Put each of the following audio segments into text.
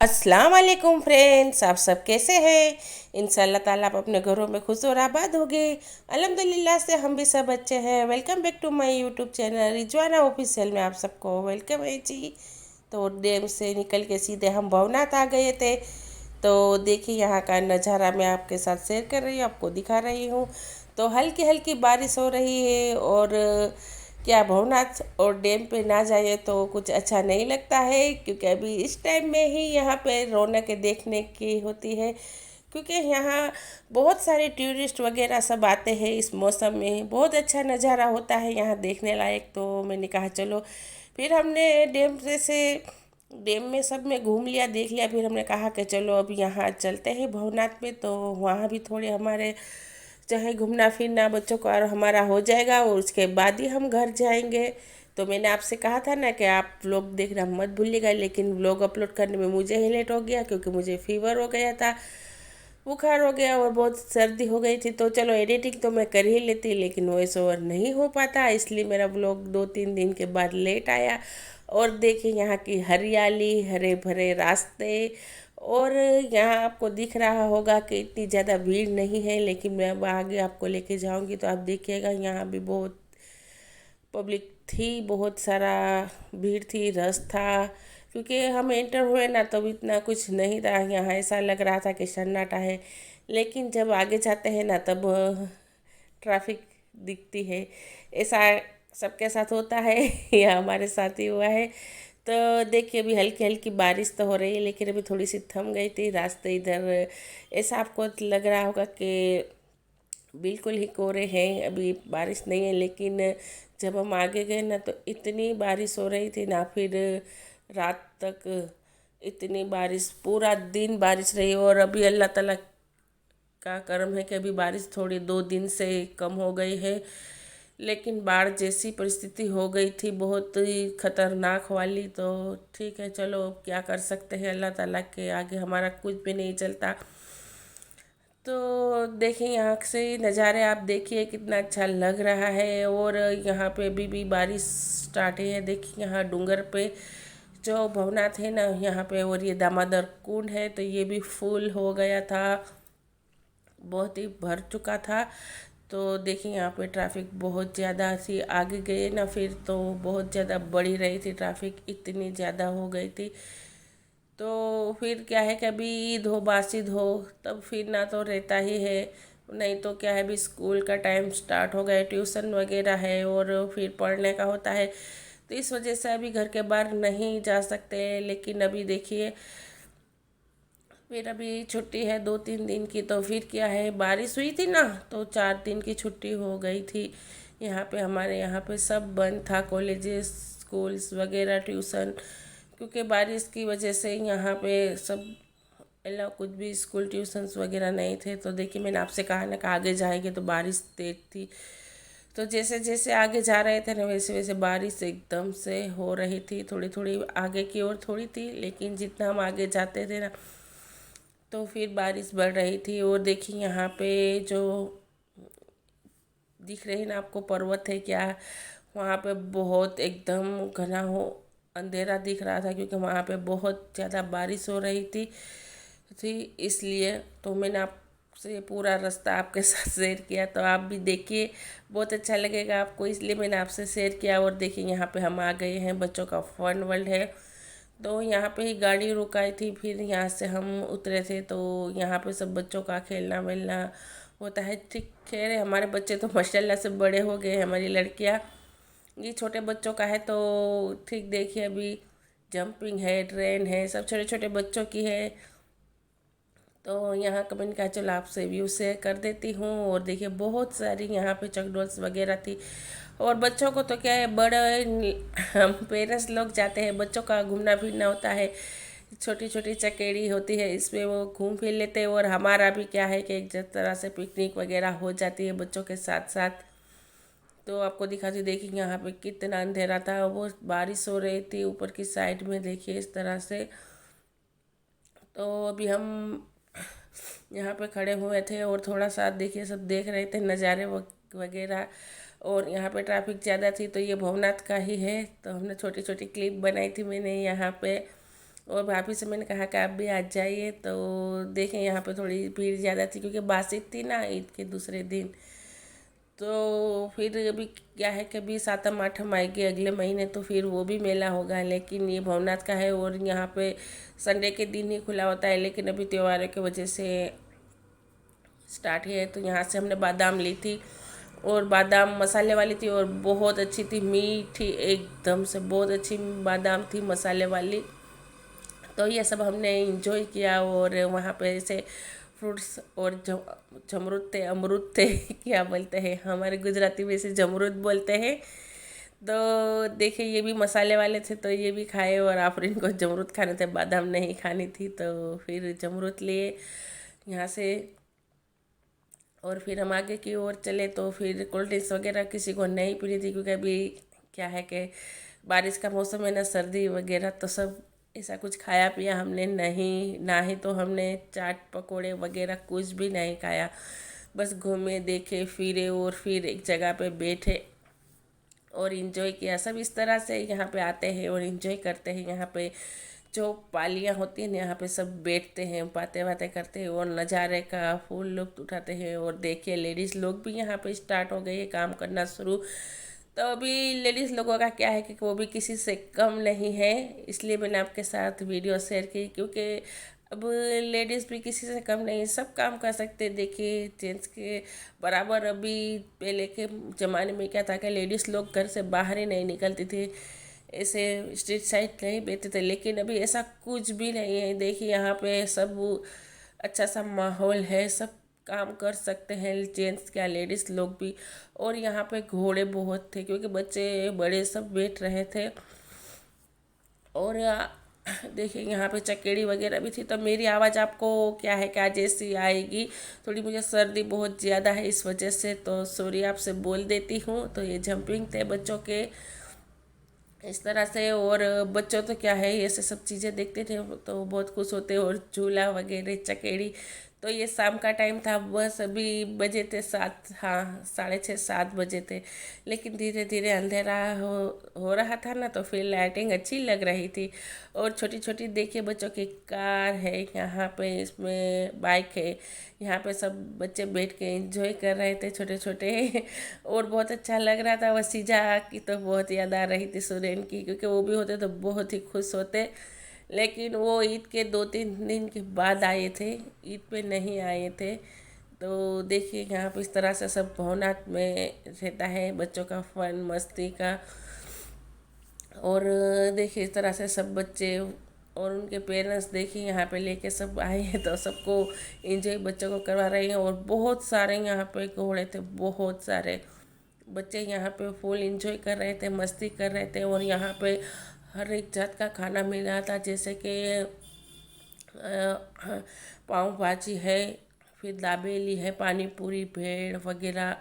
अस्सलाम वालेकुम फ्रेंड्स, आप सब कैसे हैं। इंशाल्लाह ताला आप अपने घरों में खुश और आबाद होंगे। अल्हम्दुलिल्लाह से हम भी सब अच्छे हैं। Welcome back to my YouTube channel Rizwana official में आप सबको वेलकम है जी। तो डैम से निकल के सीधे हम भवनाथ आ गए थे। तो देखिए यहाँ का नज़ारा मैं आपके साथ शेयर कर रही हूँ, आपको दिखा रही हूँ। तो हल्की हल्की बारिश हो रही है और क्या भवनाथ और डैम पे ना जाए तो कुछ अच्छा नहीं लगता है, क्योंकि अभी इस टाइम में ही यहाँ पे रौनक देखने की होती है। क्योंकि यहाँ बहुत सारे टूरिस्ट वगैरह सब आते हैं इस मौसम में, बहुत अच्छा नज़ारा होता है यहाँ देखने लायक। तो मैंने कहा चलो, फिर हमने डैम में सब में घूम लिया, देख लिया। फिर हमने कहा कि चलो अब यहाँ चलते हैं भवनाथ में, तो वहाँ भी थोड़े हमारे चाहे घूमना फिरना बच्चों को और हमारा हो जाएगा और उसके बाद ही हम घर जाएंगे। तो मैंने आपसे कहा था ना कि आप व्लॉग देखना मत भूलिएगा, लेकिन व्लॉग अपलोड करने में मुझे ही लेट हो गया, क्योंकि मुझे फीवर हो गया था, बुखार हो गया और बहुत सर्दी हो गई थी। तो चलो एडिटिंग तो मैं कर ही लेती, लेकिन वॉइस ओवर नहीं हो पाता, इसलिए मेरा व्लॉग 2-3 दिन के बाद लेट आया। और देखिए यहाँ की हरियाली, हरे भरे रास्ते। और यहाँ आपको दिख रहा होगा कि इतनी ज़्यादा भीड़ नहीं है, लेकिन मैं अब आगे आपको लेके जाऊँगी तो आप देखिएगा यहाँ भी बहुत पब्लिक थी, बहुत सारा भीड़ थी, रश था। क्योंकि हम एंटर हुए ना तब इतना कुछ नहीं था, यहाँ ऐसा लग रहा था कि सन्नाटा है। लेकिन जब आगे जाते हैं ना तब ट्रैफिक दिखती है। ऐसा सबके साथ होता है या हमारे साथ ही हुआ है। तो देखिए अभी हल्की हल्की बारिश तो हो रही है, लेकिन अभी थोड़ी सी थम गई थी रास्ते इधर। ऐसा आपको लग रहा होगा कि बिल्कुल ही कोरे हैं, अभी बारिश नहीं है। लेकिन जब हम आगे गए ना तो इतनी बारिश हो रही थी ना, फिर रात तक इतनी बारिश, पूरा दिन बारिश रही। और अभी अल्लाह ताला का करम है कि अभी बारिश थोड़ी 2 दिन से कम हो गई है। लेकिन बाढ़ जैसी परिस्थिति हो गई थी, बहुत ही खतरनाक वाली। तो ठीक है, चलो अब क्या कर सकते हैं, अल्लाह ताला के आगे हमारा कुछ भी नहीं चलता। तो देखिए यहाँ से नज़ारे आप देखिए कितना अच्छा लग रहा है। और यहाँ पे भी बारिश स्टार्ट है। देखिए यहाँ डूंगर पे जो भवनाथ है ना यहाँ पे, और ये दामोदर कुंड है, तो ये भी फुल हो गया था, बहुत ही भर चुका था। तो देखिए यहाँ पे ट्रैफिक बहुत ज़्यादा थी। आगे गए ना फिर तो बहुत ज़्यादा बढ़ी रही थी, ट्रैफिक इतनी ज़्यादा हो गई थी। तो फिर क्या है कि अभी ईद हो बासिद हो तब फिर ना तो रहता ही है, नहीं तो क्या है, अभी स्कूल का टाइम स्टार्ट हो गया, ट्यूशन वगैरह है और फिर पढ़ने का होता है। तो इस वजह से अभी घर के बाहर नहीं जा सकते। लेकिन अभी देखिए फिर अभी छुट्टी है 2-3 दिन की, तो फिर क्या है, बारिश हुई थी ना तो 4 दिन की छुट्टी हो गई थी। यहाँ पे हमारे यहाँ पे सब बंद था, कॉलेजेस स्कूल्स वगैरह ट्यूशन, क्योंकि बारिश की वजह से यहाँ पे सब अलाउ, कुछ भी स्कूल ट्यूशन्स वगैरह नहीं थे। तो देखिए मैंने आपसे कहा ना कि आगे जाएंगे तो बारिश तेज थी। तो जैसे जैसे आगे जा रहे थे ना वैसे वैसे बारिश एकदम से हो रही थी, थोड़ी थोड़ी आगे की ओर थोड़ी थी, लेकिन जितना हम आगे जाते थे ना तो फिर बारिश बढ़ रही थी। और देखिए यहाँ पे जो दिख रही ना आपको पर्वत है क्या, वहाँ पे बहुत एकदम घना हो अंधेरा दिख रहा था, क्योंकि वहाँ पे बहुत ज़्यादा बारिश हो रही थी इसलिए। तो मैंने आपसे पूरा रास्ता आपके साथ शेयर किया, तो आप भी देखिए, बहुत अच्छा लगेगा आपको, इसलिए मैंने आपसे शेयर किया। और देखिए यहाँ पे हम आ गए हैं, बच्चों का फन वर्ल्ड है। तो यहाँ पे ही गाड़ी रुकाई थी, फिर यहाँ से हम उतरे थे। तो यहाँ पे सब बच्चों का खेलना वेलना होता है। ठीक, खैर हमारे बच्चे तो माशाल्लाह से बड़े हो गए, हमारी लड़कियाँ, ये छोटे बच्चों का है। तो ठीक देखिए अभी जंपिंग है, ट्रेन है, सब छोटे छोटे बच्चों की है। तो यहाँ का मैंने कहा चलो आपसे व्यू शेयर कर देती हूँ। और देखिए बहुत सारी यहाँ पे चकडोल्स वगैरह थी। और बच्चों को तो क्या है, बड़े हम पेरेंट्स लोग जाते हैं, बच्चों का घूमना फिरना होता है, छोटी छोटी चकेड़ी होती है, इसमें वो घूम फिर लेते हैं। और हमारा भी क्या है कि एक तरह से पिकनिक वगैरह हो जाती है बच्चों के साथ साथ। तो आपको दिखाती, देखिए यहाँ पे कितना अंधेरा था, वो बारिश हो रही थी ऊपर की साइड में, देखिए इस तरह से। तो अभी हम यहाँ पे खड़े हुए थे और थोड़ा सा देखिए सब देख रहे थे नज़ारे वगैरह। और यहाँ पे ट्रैफिक ज़्यादा थी, तो ये भवनाथ का ही है, तो हमने छोटी छोटी क्लिप बनाई थी मैंने यहाँ पे। और भाभी से मैंने कहा कि आप भी आ जाइए। तो देखें यहाँ पे थोड़ी भीड़ ज़्यादा थी क्योंकि बासित थी ना ईद के दूसरे दिन। तो फिर अभी क्या है कि अभी सातम आठम आएगी अगले महीने, तो फिर वो भी मेला होगा। लेकिन ये भवनाथ का है और यहाँ पे संडे के दिन ही खुला होता है, लेकिन अभी त्योहारों की वजह से स्टार्ट ही है। तो यहाँ से हमने बादाम ली थी और बादाम मसाले वाली थी और बहुत अच्छी थी, मीठी एकदम से, बहुत अच्छी बादाम थी मसाले वाली। तो ये सब हमने इंजॉय किया। और वहाँ पे ऐसे फ्रूट्स और जमरूद थे, अमरूद थे क्या बोलते हैं, हमारे गुजराती में इसे जमरूद बोलते हैं। तो देखिए ये भी मसाले वाले थे तो ये भी खाए, और आफरीन को जमरूद खाने थे, बादाम नहीं खानी थी, तो फिर जमरूद लिए यहाँ से। और फिर हम आगे की ओर चले तो फिर कोल्ड ड्रिंक्स वगैरह किसी को नहीं पीनी थी क्योंकि अभी क्या है कि बारिश का मौसम है ना, सर्दी वगैरह, तो सब ऐसा कुछ खाया पिया हमने नहीं, ना ही तो हमने चाट पकोड़े वगैरह कुछ भी नहीं खाया। बस घूमे, देखे, फिरे और फिर एक जगह पे बैठे और इन्जॉय किया। सब इस तरह से यहाँ पे आते हैं और इन्जॉय करते हैं। यहाँ पे जो पालियाँ होती हैं ना, यहाँ पे सब बैठते हैं, बातें बातें करते हैं और नज़ारे का फुल लुत्फ़ उठाते हैं। और देखिए लेडीज़ लोग भी यहाँ पे स्टार्ट हो गए हैं काम करना शुरू। तो अभी लेडीज़ लोगों का क्या है कि वो भी किसी से कम नहीं है, इसलिए मैंने आपके साथ वीडियो शेयर की, क्योंकि अब लेडीज़ भी किसी से कम नहीं, सब काम कर सकते हैं। देखिए जेंट्स के बराबर अभी पहले के ज़माने में क्या था कि लेडीज़ लोग घर से बाहर ही नहीं निकलती थी, ऐसे स्ट्रीट साइड नहीं बैठते थे। लेकिन अभी ऐसा कुछ भी नहीं है। देखिए यहाँ पे सब अच्छा सा माहौल है, सब काम कर सकते हैं, जेंट्स क्या लेडीज़ लोग भी। और यहाँ पे घोड़े बहुत थे क्योंकि बच्चे बड़े सब बैठ रहे थे। और देखिए यहाँ पे चकेड़ी वगैरह भी थी। तो मेरी आवाज़ आपको क्या है क्या जैसी आएगी, थोड़ी मुझे सर्दी बहुत ज़्यादा है इस वजह से, तो सॉरी आपसे बोल देती हूँ। तो ये जंपिंग थे बच्चों के इस तरह से। और बच्चों तो क्या है, ऐसे सब चीज़ें देखते थे तो बहुत खुश होते। और झूला वगैरह, चकेड़ी। तो ये शाम का टाइम था, बस अभी बजे थे 7, हाँ 6:30 7 बजे थे। लेकिन धीरे धीरे अंधेरा हो रहा था ना, तो फिर लाइटिंग अच्छी लग रही थी। और छोटी छोटी देखिए बच्चों की कार है यहाँ पे, इसमें बाइक है। यहाँ पे सब बच्चे बैठ के एंजॉय कर रहे थे, छोटे छोटे और बहुत अच्छा लग रहा था। वसीजा की तो बहुत याद आ रही थी, सुरेन की, क्योंकि वो भी होते तो बहुत ही खुश होते। लेकिन वो ईद के 2-3 दिन के बाद आए थे, ईद पे नहीं आए थे। तो देखिए यहाँ पे इस तरह से सब भवनाथ में रहता है, बच्चों का फन मस्ती का। और देखिए इस तरह से सब बच्चे और उनके पेरेंट्स देखिए यहाँ पे लेके सब आए हैं, तो सबको एंजॉय बच्चों को करवा रहे हैं। और बहुत सारे यहाँ पे घोड़े थे, बहुत सारे बच्चे यहाँ पे फुल एंजॉय कर रहे थे, मस्ती कर रहे थे। और यहाँ पे हर एक जात का खाना मिल रहा था, जैसे कि पाव भाजी है, फिर दाबेली है, पानी पूरी, भेड़ वगैरह,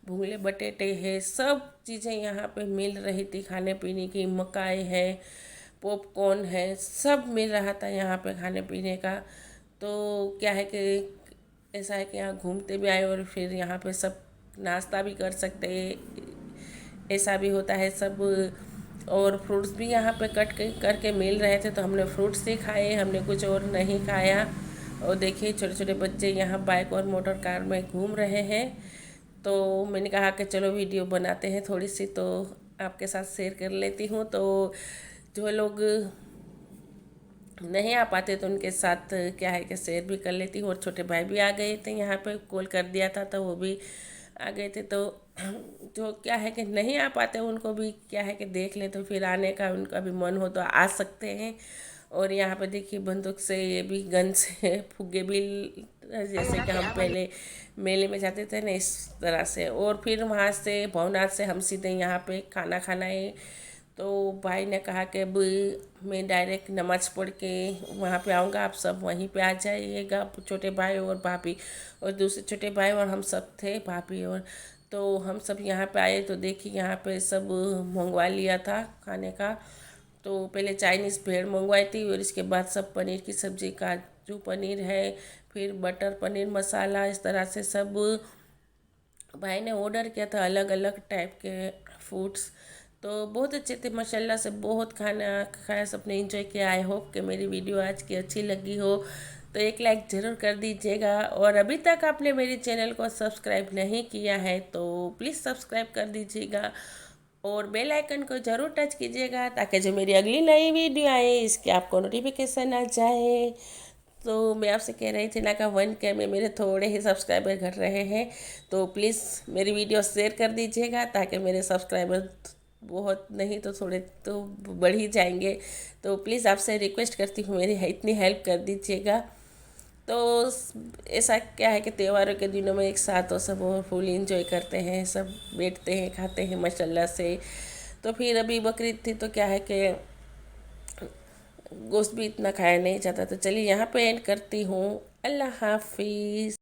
भूले बटेटे है, सब चीज़ें यहाँ पे मिल रही थी खाने पीने की। मकाई है, पॉपकॉर्न है, सब मिल रहा था यहाँ पे खाने पीने का। तो क्या है कि ऐसा है कि यहाँ घूमते भी आए और फिर यहाँ पे सब नाश्ता भी कर सकते हैं, ऐसा भी होता है सब। और फ्रूट्स भी यहाँ पे कट के करके मिल रहे थे, तो हमने फ्रूट्स ही खाए, हमने कुछ और नहीं खाया। और देखिए छोटे छोटे बच्चे यहाँ बाइक और मोटर कार में घूम रहे हैं। तो मैंने कहा कि चलो वीडियो बनाते हैं थोड़ी सी, तो आपके साथ शेयर कर लेती हूँ। तो जो लोग नहीं आ पाते तो उनके साथ क्या है कि शेयर भी कर लेती हूँ। और छोटे भाई भी आ गए थे, यहाँ पे कॉल कर दिया था तो वो भी आ गए थे। तो जो क्या है कि नहीं आ पाते उनको भी क्या है कि देख लें, तो फिर आने का उनका भी मन हो तो आ सकते हैं। और यहाँ पे देखिए बंदूक से, ये भी गन से फुग्गे भी, जैसे कि हम पहले मेले में जाते थे ना, इस तरह से। और फिर वहाँ से भवनाथ से हम सीधे यहाँ पे खाना खाना है। तो भाई ने कहा कि अब मैं डायरेक्ट नमाज़ पढ़ के वहाँ पे आऊँगा, आप सब वहीं पे आ जाइएगा, छोटे भाई और भाभी और दूसरे छोटे भाई, और हम सब थे भाभी। और तो हम सब यहाँ पे आए तो देखिए यहाँ पे सब मंगवा लिया था खाने का। तो पहले चाइनीज़ भेड़ मंगवाई थी और इसके बाद सब पनीर की सब्ज़ी, काजू पनीर है, फिर बटर पनीर मसाला, इस तरह से सब भाई ने ऑर्डर किया था, अलग अलग टाइप के फूड्स। तो बहुत अच्छे थे माशाल्लाह से, बहुत खाना खाया, सबने एंजॉय किया। आई होप कि मेरी वीडियो आज की अच्छी लगी हो, तो एक लाइक ज़रूर कर दीजिएगा। और अभी तक आपने मेरे चैनल को सब्सक्राइब नहीं किया है तो प्लीज़ सब्सक्राइब कर दीजिएगा और बेल आइकन को ज़रूर टच कीजिएगा, ताकि जो मेरी अगली नई वीडियो आए इसके आपको नोटिफिकेशन आ जाए। तो मैं आपसे कह रही थी ना कि 1K में मेरे थोड़े ही सब्सक्राइबर घट रहे हैं, तो प्लीज़ मेरी वीडियो शेयर कर दीजिएगा, ताकि मेरे सब्सक्राइबर बहुत नहीं तो थोड़े तो बढ़ ही जाएंगे। तो प्लीज़ आपसे रिक्वेस्ट करती हूँ, मेरी इतनी हेल्प कर दीजिएगा। तो ऐसा क्या है कि त्योहारों के दिनों में एक साथ तो सब और फुल इंजॉय करते हैं, सब बैठते हैं, खाते हैं माशाल्लाह से। तो फिर अभी बकरीद थी तो क्या है कि गोश्त भी इतना खाया नहीं जाता। तो चलिए यहाँ पे एंड करती हूँ। अल्लाह हाफिज़।